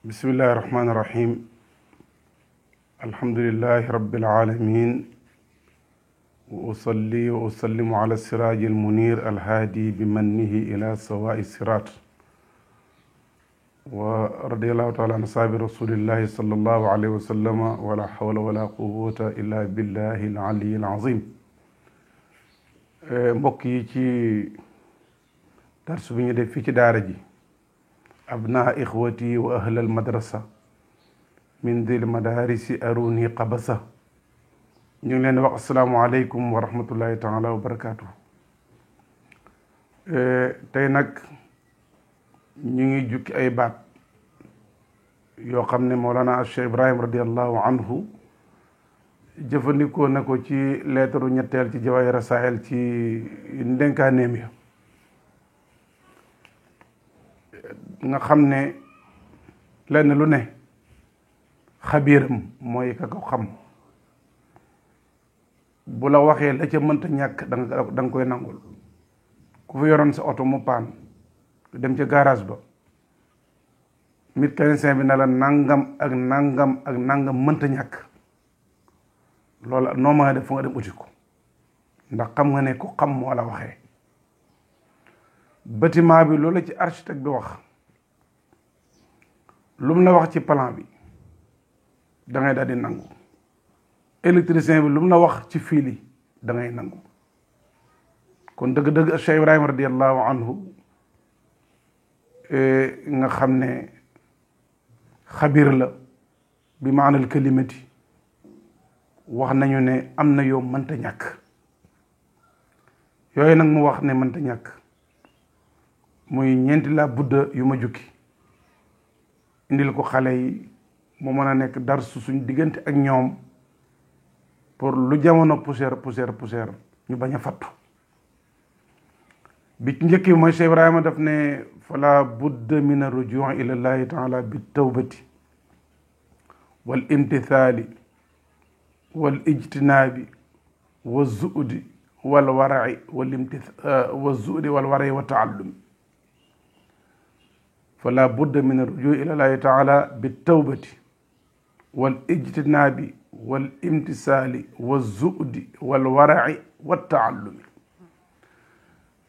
bismillahi irrahmani irrahim alhamdulilahi rabbil alamin wa usalli wa usallimu ala siraji almunir alhaadi bimannihi ila sawai sirat wa radiallahu taala an asaabi rasulillahi sallallahu alayhi wa sallama wala hawla wala quwwata illa billahi alali alazim. mbokk yi ci darsu bi ñu def fii ci daara ji abnaa ixwati wa ahlal madrasa min dil madarisi aruni qabasa ñu ngi leen di wax asalaamualeykum wa rahmatullahi taala wa barakaatu. tey nag ñu ngi jukki ay baat yoo xam ne Mawlana Cheikh Ibrahim radiallahu anhu jëfandikoo na ko ci leetaru ñetteel ci Jawaahir Rasaa'il ci ndénkaaneem ya nga xam ne lenn lu ne xabiiram mooy ka ko xam bu la waxee la ca mënta ñàkk da nga koy nangul. ku fi yoroon sa oto mu paan dem ca garage ba mécanicien bi na la nangam ak nangam ak nangam mënta ñàkk, loolu noo mën a def fu nga dem uti ko ndax xam nga ne ku xam moo la waxee. bâtiment bi loolu ci architecte bi wax, lu mu la wax ci plan bi da ngay daal di nangu. électricien bi lu mu la wax ci fil yi da ngay nangu. kon dëgg-dëgg Cheikh Ibrahima radiallahu anhu nga xam ne xabir la bi maanal kalimati wax nañu ne am na yoo mënta ñàkk. yooyu nag mu wax ne mënta ñàkk muy ñeenti laa budda yu ma jukki indil ko xale yi mu mën a nekk darsu suñ diggante ak ñoom pour lu jamono poussière ñu bañ a fattu. bi ci njëkk mooy Cheikh Ibrahima daf ne fala budda min arrujuu ila llahi taala bi tawbati wal imtithali wal ijtinaabi wa zuudi wal warai wa zuudi wal warai wa taallumi. fala budda min arrujuu ila llahi taala bi tawbati wal ijtinaabi wal imtisaali wa zuudi wal warai wa taallumi.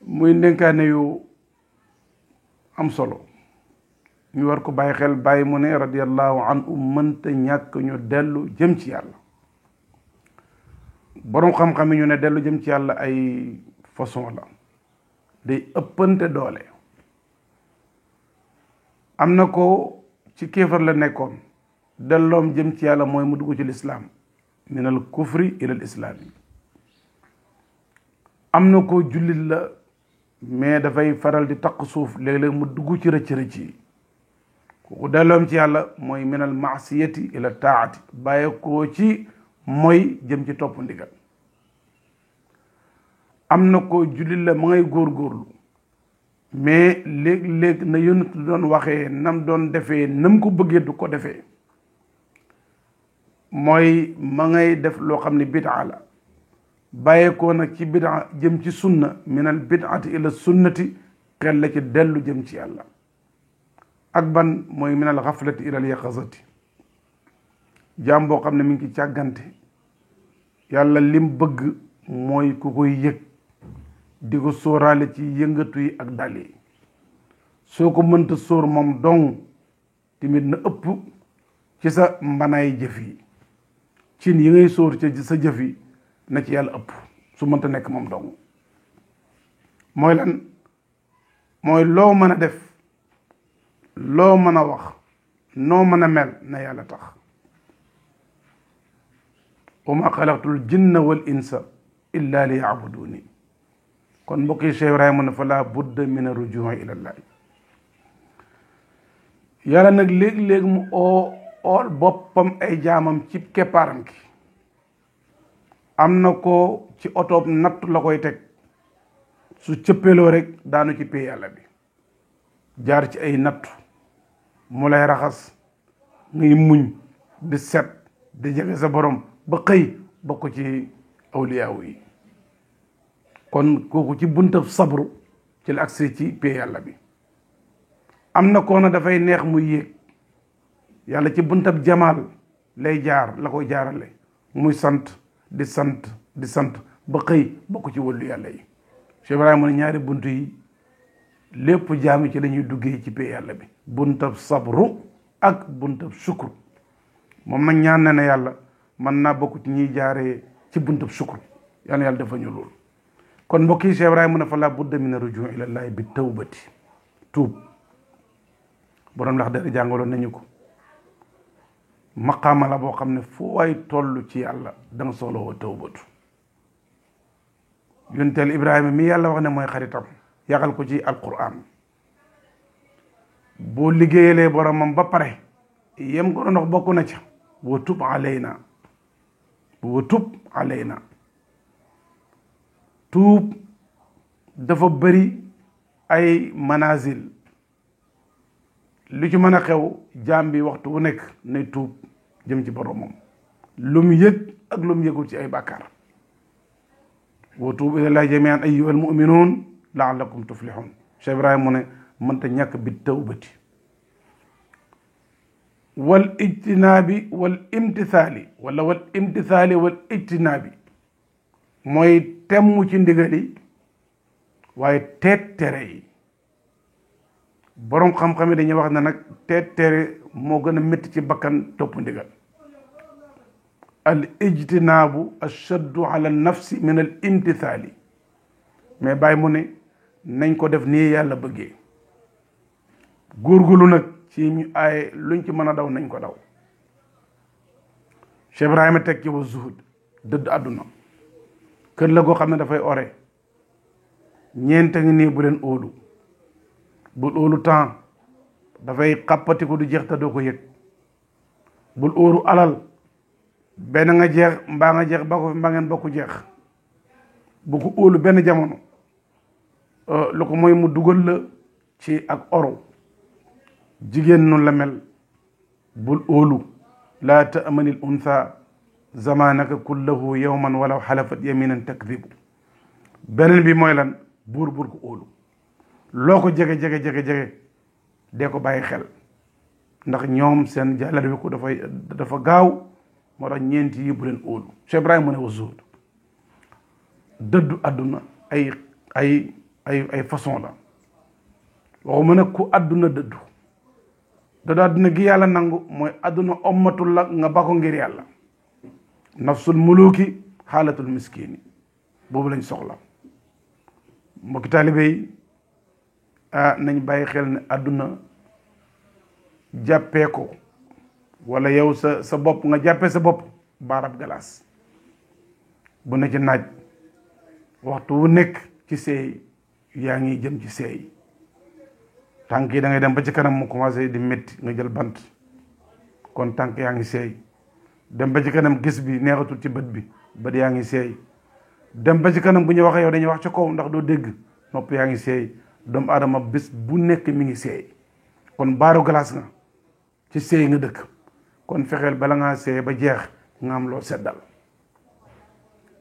muy ndénkaane yu am solo ñu war ko bàyyi xel. bàyyi mu ne radiallahu anhu mënta ñàkk ñu dellu jëm ci yàlla. boroom xam-xam yi ñu ne dellu jëm ci yàlla ay façon la, day ëppante doole. am na ko ci kéefar la nekkoon, delloom jëm ci yàlla mooy mu dugg ci lislaam, min al kufri ila al islaami. am na ko jullit la mais dafay faral di taq suuf, léeg-léeg mu dugg ci rëcc-rëcc yi. kooku delloom ci yàlla mooy min al maasiyati ila taati, bàyyi koo ci mooy jëm ci topp ndigal. am na ko jullit la ma ngay góorgóorlu mais léeg-léeg na yonent doon waxee nam doon defee nam ko bëggee du ko defee, mooy ma ngay def loo xam ne bidaa la, bàyyeekoo nag ci bidaa jëm ci sunna, minal bidaati ila sunnati, xel la ci dellu jëm ci yàlla. ak ban mooy minal xaflati ilal yaqazati, jaam boo xam ne mi ngi ci càggante, yàlla lim bëgg mooy ku koy yëg di ko sóoraale ci yëngatu yi ak dal yi. soo ko mënta sóor moom dong tamit na ëpp ci sa mbanaay jëf yi, cin yi ngay sóor ci sa jëf yi na ci yàlla ëpp su mënta nekk moom dong. mooy lan? mooy loo mën a def, loo mën a wax, noo mën a mel na yàlla tax. wa ma xalaqtul jinna wal insa illa li yaabuduni. kon mbokk yi Cheikh Ibrahima ne fa laa budda min arrujuu ila llaah. yàlla nag léegi-léegi mu ool boppam ay jaamam ci keppaaram ki. am na ko ci otoob natt la koy teg, su cëppeloo rek daanu ci pay yàlla bi, jaar ci ay nattu mu lay raxas ngay muñ di set di jege sa borom ba xëy bokk ci awliyaaw yi. kon kooku ci buntab sabru ci la agsi ci pay yàlla bi. am na koona dafay neex muy yéeg yàlla ci buntab jamaal lay jaar la koy jaarale muy sant di sant di sant ba xëy bokk ci wàllu yàlla yi. Cheikh Ibrahima ne ñaari bunt yi lépp jaami ci lañuy duggee ci pay yàlla bi, buntab sabru ak buntab sukkur. moom nag ñaan na ne yàlla mën naa bokk ci ñuy jaaree ci buntab sukkur, yàlla yàlla dafa ñu loolu. kon mbokk yi Cheikh Ibrahima ne fa la budda min rujuu ilallahi bi tawbati, tuub. borom ndax dara jàngaloon nañu ko, maqaama la boo xam ne foo waay toll ci yàlla da nga soxla woo tawbatu. yunteel Ibrahima mi yàlla wax ne mooy xaritam yàqal ko ci alquran, boo liggéeyalee boromam ba pare yem ko doon wax bokk na ca wa tub alayna, wa tub alayna. tuub dafa bëri ay manazil, lu ci mën a xew jaam bi waxtu wu nekk nay tuub jëm ci boromam, lu mu yëg ak lu mu yëgul ci ay bàkkaar. wa tuub ilallahi jamian ayyuhal mu'minun la'allakum tuflihun. Cheikh Ibrahima mu ne mënta ñàkk bi tawbati wal ijtinaabi wal imtithaali, wala wal imtithaali wal ijtinaabi, mooy temmu ci ndigali waaye teet tere yi. boroom xam-xam yi dañuy wax ne nag teet tere moo gën a métti ci bakkan topp ndigal. al ijtinaabu ashaddu ala nafsi min al imtithaali, mais bàyyi mu ne nañ ko def nii yàlla bëggee. góorgóorlu nag ci ñu aaye luñ ci mën a daw nañ ko daw. Cheikh Ibrahima teg ci wa zuhud, dëdd àdduna. kër la goo xam ne dafay ore, ñeent ngi nii bu leen óolu. bul óolu temps, dafay xàppati ko du jeex te doo ko yëg. bul óolu alal, benn nga jeex mbaa nga jeex ba ko fi mbaa ngeen bokku jeex. bu ko óolu benn jamono lu ko mooy mu dugal la ci ak oro. jigéen noonu la mel, bul óolu. laa ta'manil untha zamanaka kullahu yawman walaw xalafat yaminan takdibu. beneen bi mooy lan, buur ko óolu. loo ko jege dee ko bàyyi xel, ndax ñoom seen jàllale bi ko dafa gaaw. moo tax ñeenti yi bu leen óolu. Cheikh Ibrahima mu ne wa zuhud, dëddu àdduna ay façon la. waxuma nag ku àdduna dëddu àdduna gi yàlla nangu mooy àdduna ommatul la nga ba ko ngir yàlla. nafsul muluki xaalatul miskini, boobu lañ soxla. mbokki taalibe yi nañ bàyyi xel ne àdduna jàppee ko, wala yow sa bopp nga jàppee sa bopp baarab galaas bu ne ci naaj. waxtu wu nekk ci seey yaa ngi jëm ci seey. tànk yi da ngay dem ba ci kanam mu commencé di métti nga jël bant, kon tànk yaa ngi seey. dem ba ci kanam gis bi neexatul ci bët yaa ngi seey. dem ba ci kanam bu ñu waxee yow dañuy wax ci kaw ndax doo dégg, nopp yaa ngi seey. doomu aadama bés bu nekk mi ngi seey. kon baaru glace nga, ci seey nga dëkk. kon fexeel bala ngaa seey ba jeex nga am loo seddal.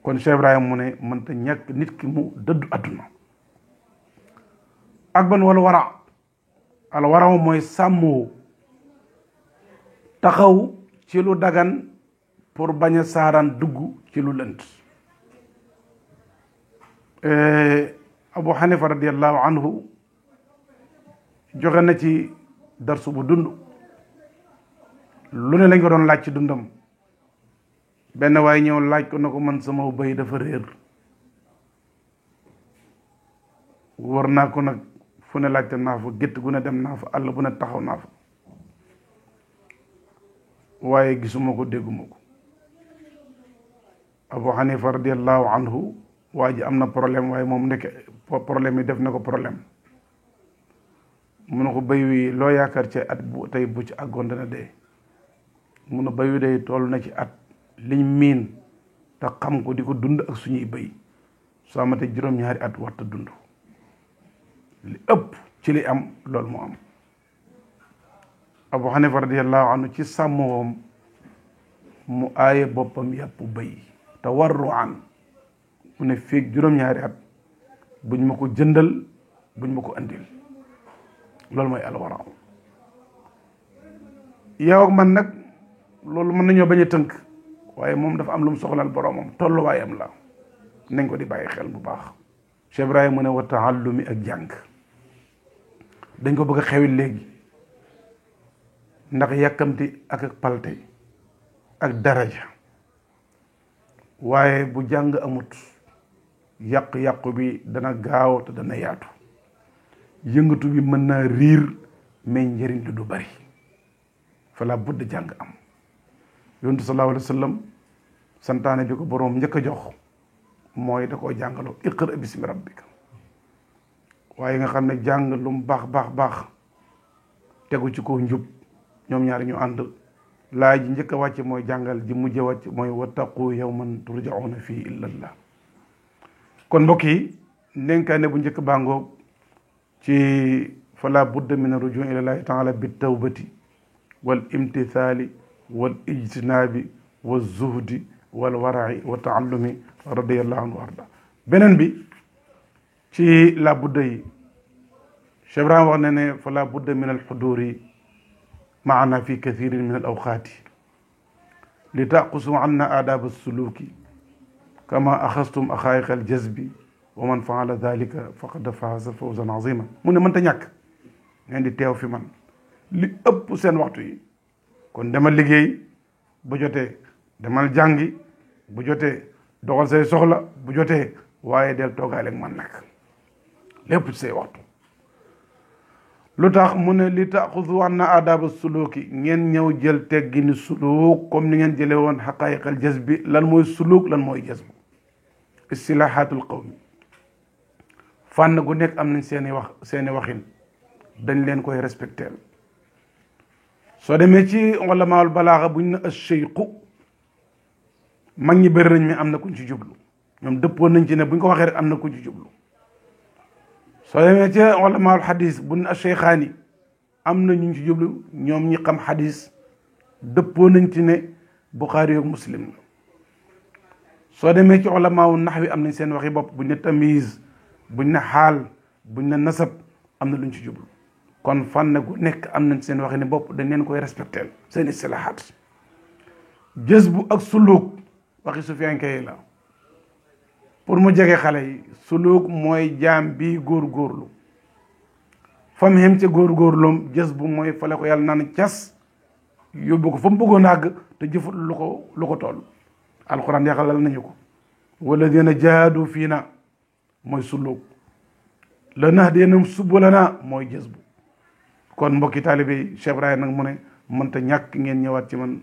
kon Cheikh Ibrahima mu ne mënta ñàkk nit ki mu dëddu àdduna. ak ban wala wara, al wara mooy sàmmoo, taxaw ci lu dagan pour bañ a saaraan dugg ci lu lënt. Abu Hanifa radiallahu anhu joxe na ci darsu bu dund. lu ne lañ ko doon laaj ci dundam. benn waaye ñëw laaj ko na ko man sama bëy dafa réer. war naa ko nag fu ne laajte naa fa, gétt gu ne dem naa fa, àll bu ne taxaw naa fa, waaye gisuma ko dégguma ko. Abu Hanifa radiallahu anhu waa ji am na problème, waaye moom ndeke problème yi def na ko problème. mu ne ko béy wi loo yaakaar ci at bu tey bu ci àggoon dana dee. mu ne béy wi day toll na ci at liñ miin te xam ko di ko dund ak suñuy béy soo amatee juróom-ñaari at warta dund. li ëpp ci li am loolu mu am. Abu Hanifa radiallahu anhu ci sàmmoom mu aaye boppam yàpp béy tawarruan. mu ne feeg juróom-ñaari at buñ ma ko jëndal, buñ ma ko andil. loolu mooy alwara. yow ak man nag loolu mën nañoo bañ a tënk waaye moom dafa am lu mu soxlal boroomam tolluwaayam la nañ ko di bàyyi xel bu baax. Cheikh Ibrahima mu ne wa taallumi ak jàng dañ ko bëgg a xewil léegi ndax yàkkamti ak palte ak daraja waaye bu jàng amut yàqu-yàqu bi dana gaaw te dana yaatu yëngatu bi mën naa riir mais njëriñ li du bari fala budd jàng am yontu sallallahu alayhi wa sallam santaane bi ko boroom njëkk a jox mooy da koo jàngaloo iqra bismi rabbika waaye nga xam ne jàng lu mu baax tegu ci ko njub ñoom ñaari ñu ànd laay ji njëkk a wàcc mooy jàngal ji mujj a wàcc mooy wattaqu yawman turja'una fii ila Allah kon mbokk yi ndénkaane bu njëkk bàngoog ci fala budda min rujuu ila llahi taala bi tawbati wal imtithali wal ijtinaabi wal zuhdi wal wara'i wa taallumi radiyallahu anhu warda beneen bi ci la budda yi Cheikh Ibrahima wax ne ne fala budda min al xuduri maana fi kathirin min al awqaati li taqusu anna aadab alsuluki kama axastum axaayiq aljazbi wa man faala dalika faqad faaza fawzan azima mu ne mënta ñàkk ngeen di teew fi man li ëpp seen waxtu yi kon demal liggéey bu jotee demal jàngi bu jotee doxal say soxla bu jotee waaye del toogaale ak man nag lépp ci say waxtu lu tax mu ne li taxudu anna aadaaba suluki ngeen ñëw jël teggini suluk comme ni ngeen jële woon xaqaayiqal jazbi lan mooy suluk lan mooy jazbu istilaahatul qawmi fànn gu nekk am nañ seeni waxin dañ leen koy respecteel soo demee ci ulamaul balaaxa buñ ne ash-shayqu mag ñi bëri nañ mais am na kuñ ci jublu ñoom dëppoon nañ ci ne buñ ko waxee rek am na kuñ ci jublu soo demee ci ulamaul xadis buñ ne ash-shaykhaani am na ñu ci jublu ñoom ñi xam xadis dëppoo nañ ci ne Buxaari ak Muslim la soo demee ci ulamaawu naxwi am nañ seen waxi bopp buñ ne tamiz buñ ne xaal buñ ne nasab am na luñ ci jublu kon fànn gu nekk am nañ seen waxi ne bopp dañ leen koy respecteel seen istilahaat jazbu ak suluk waxi sufiyanke yi la pour mu jege xale yi suluk mooy jaam bi góorgóorlu fam xem ca góorgóorloom jazbu mooy fale ko yàlla naan cas yóbbu ko fa mu bëggoon àgg te jëfut lu ko toll alquran yaxalal nañu ko walladina jaahadu fii na mooy suluk lanahdiyannahum subulana mooy jazbu kon mbokki taalibe yi Cheikh Ibrahima nag mu ne mënta ñàkk ngeen ñëwaat ci man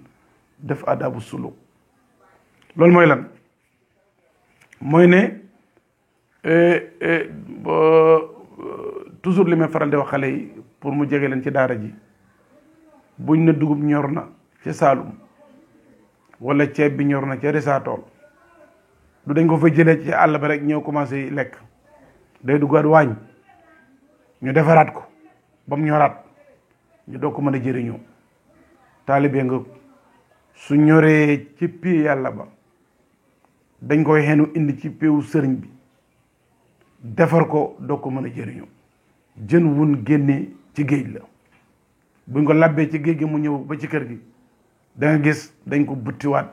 def adabu suluk loolu mooy lan mooy ne toujours li may faral di wax xale yi pour mu jege leen ci daara ji buñ ne dugub ñor na ca Saalum wala ceeb bi ñor na ca Rissaatool du dañ ko fa jëlee ci àll ba rek ñëw commencé lekk day duggaat waañ ñu defaraat ko ba mu ñoraat ñu doog ko mën a jëriñoo taalibe nga su ñoree ci pii yàlla ba dañ koy xenu indi ci péewu sëriñ bi defar ko doog ko mën a jëriñoo jën wun génne ci géej la buñ ko labbee ci géej gi mu ñëw ba ci kër gi da nga gis dañ ko buttiwaat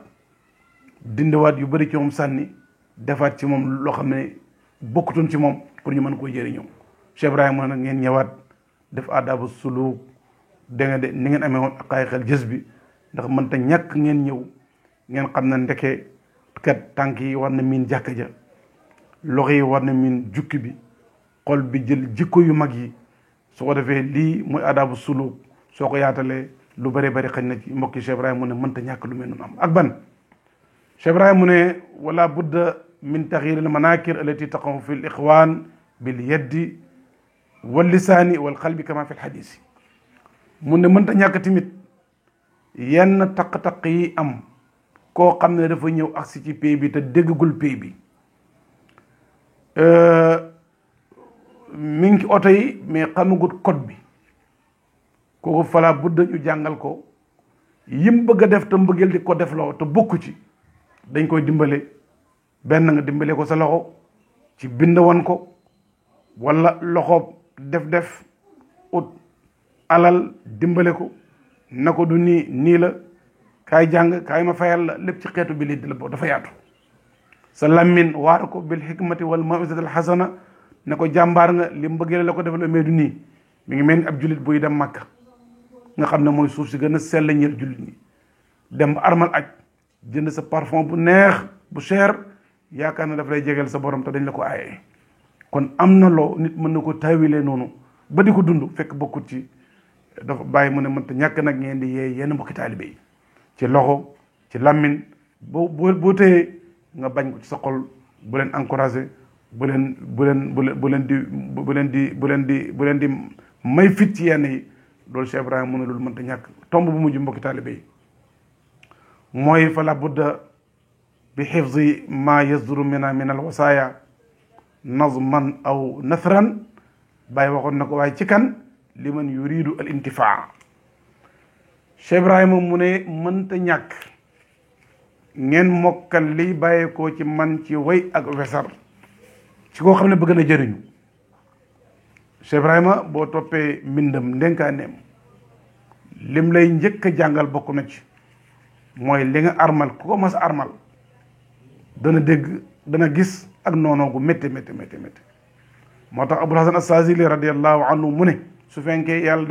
dindiwaat yu bari ci moom sànni defaat ci moom loo xam ne bokkutoon ci moom pour ñu mën koo jëriñoo Cheikh Ibrahima nag ngeen ñëwaat def adabu suluk da nga de ni ngeen amee woon xaqaayiqal jazbi ndax mënta ñàkk ngeen ñëw ngeen xam ne ndeke kat tànk yi war na miin jàkka ja loxo yi war na miin jukki bi xol bi jël jikko yu mag yi su ko defee lii mooy adabu suluk soo ko yaatalee lu bari bari xañ na ci mbokki Cheikh Ibrahima mu ne mënta ñàkk lu mel noonu am ak ban Cheikh Ibrahima mu ne wala budda min taxyir al manakir allati taqaw fi l ixwan bil yaddi wal lisaani wal qalbi kama fi l xadisi mu ne mënta ñàkk tamit yenn taq-taq yi am koo xam ne dafa ñëw agsi ci pay bi te déggagul pay bi mi ngi ci oto yi mais xamagut code bi kooku fala budda ñu jàngal ko yim bëgg a def te mbëggeel di ko def loo te bokku ci dañ koy dimbale benn nga dimbale ko sa loxo ci bind wan ko wala loxo def ut alal dimbale ko na ko du nii nii la, kaay jàng kaay ma fayal la, lépp ci xeetu bi lii di la boo dafa yaatu. sa lammin waar ko bil hikmati wal mawizati al hasana, ne ko jàmbaar nga, li mu bëggee la ko defal mais du nii. mi ngi mel ni ab jullit buy dem Makka nga xam ne mooy suuf si gën a sell ñeel jullit ñi, dem ba armal aj jënd sa parfum bu neex bu cher, yaakaar na daf lay jegeel sa borom te dañ la ko aaye. kon am na loo nit mën na ko taawilee noonu ba di ko dund fekk bokkut ci. dafa bàyyi mu ne mënta ñàkk nag ngeen di yee yenn mbokki taalibe yi ci loxo ci làmmiñ boo téyee nga bañ ko ci sa xol, bu leen encouragé, bu leen di may fit ci yenn yi. loolu Cheikh Ibrahima mu ne loolu mënta ñàkk. tomb bu mujj mbokki taalibe yi mooy fa la budda bi xifzi ma yasduru mina min al wasaaya nazman aw nathran. bàyyi waxoon na ko waaye ci kan liman yuridu al intifaa. Cheikh Ibrahima mu ne mënta ñàkk ngeen mokkal liy bàyyeekoo ci man ci way ak wesar ci koo xam ne bëgg na jëriñu. Cheikh Ibrahima boo toppee mbindam ndénkaaneem lim lay njëkk a jàngal bokk na ci mooy li nga armal ku ko mas a armal dana dégg dana gis ak noonoo gu métti métti métti métti. moo tax Abul Hasan as-Saazili radiyallahu anhu mu ne su fekkee yàlla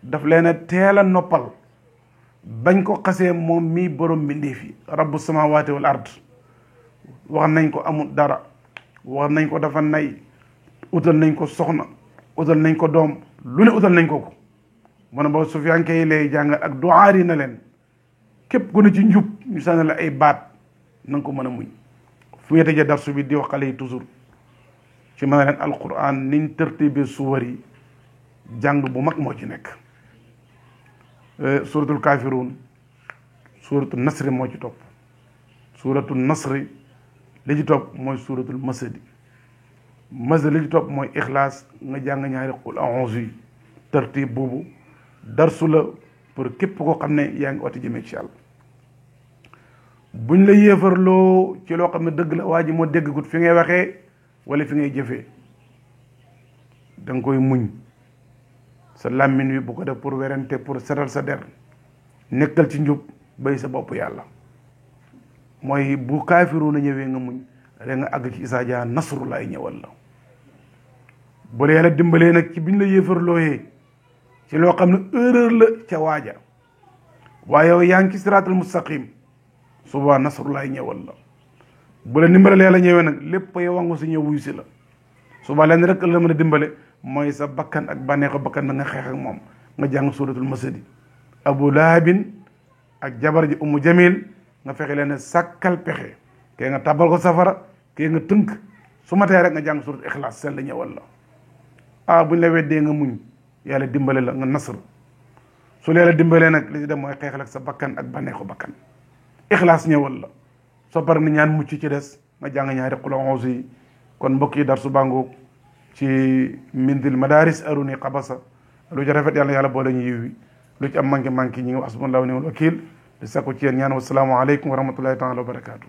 daf leen a teel a noppal bañ ko xasee moom mii borom mbindeef yi rabbu samawati wal ard, wax nañ ko amul dara, wax nañ ko dafa nay, utal nañ ko soxna, utal nañ ko doom, lu ne utal nañ ko mu ne boobu su fekkee lay jàngal ak duaari na leen képp ku ne ci njub ñu sànni la ay baat na nga ko mën a muñ. fu ñu tëjee darsu bi di wax xale yi toujours ci mën a leen alquran niñ tërtibe suwar yi jàng bu mag moo ci nekk. suratul kafirun, suratul nasri moo ci topp, suratul nasri li ci topp mooy suratul masadi, li ci topp mooy ixlaas, nga jàng ñaari qul a'uuzu yi. tërtib boobu darsu la pour képp koo xam ne yaa ngi oti jëmee ci yàlla. buñ la yéefarloo ci loo xam ne dëgg la, waa ji moo déggut fi ngay waxee wala fi ngay jëfee, da nga koy muñ. sa làmmiñ wi bu ko def pour werante, pour setal sa der, nekkal ci njub, bay sa bopp yàlla. mooy bu kaafiru na ñëwee nga muñ rek nga àgg ci isaa jaa nasrullahi ñëwal la. bu la yàlla dimbalee nag ci biñ la yéefarlooyee ci loo xam ne erreur la ca waaja, waaye yow yaa ngi ci siraatal mustaqim, suba nasrullahi ñëwal la. bu la dimbalee yàlla ñëwee nag lépp yow wangu si ñëw wuy si la. suba leen rek la mën a dimbale mooy sa bakkan ak bànneexu bakkan na nga xeex ak moom, nga jàng suratul masadi. abu lahabin ak jabar ji umu jamil nga fexe leen sàkkal pexe, kee nga tabal ko safara, kee nga tënk. su ma tee rek nga jàng suratul ixlaas seen la ñëwal la. buñ la weddee nga muñ, yàlla dimbale la nga nasr. su la yàlla dimbalee nag li ci dem mooy xeexal ak sa bakkan ak bànneexu bakkan, ixlaas ñëwal la. soo pare na ñaan mucc ci des nga jàng ñaari qul a'uuzu yi. kon mbokk yi darsu bàngoog ci mindil madaris aruni qabasa, lu ci rafet yàlla boole ñu yiw wi, lu ci am manqué ñi ngi wax hasbunallahu wa ni'mal wakiil di sakku ci yéen ñaan. wassalaamu aleykum wa rahmatullahi taala wa barakaatu.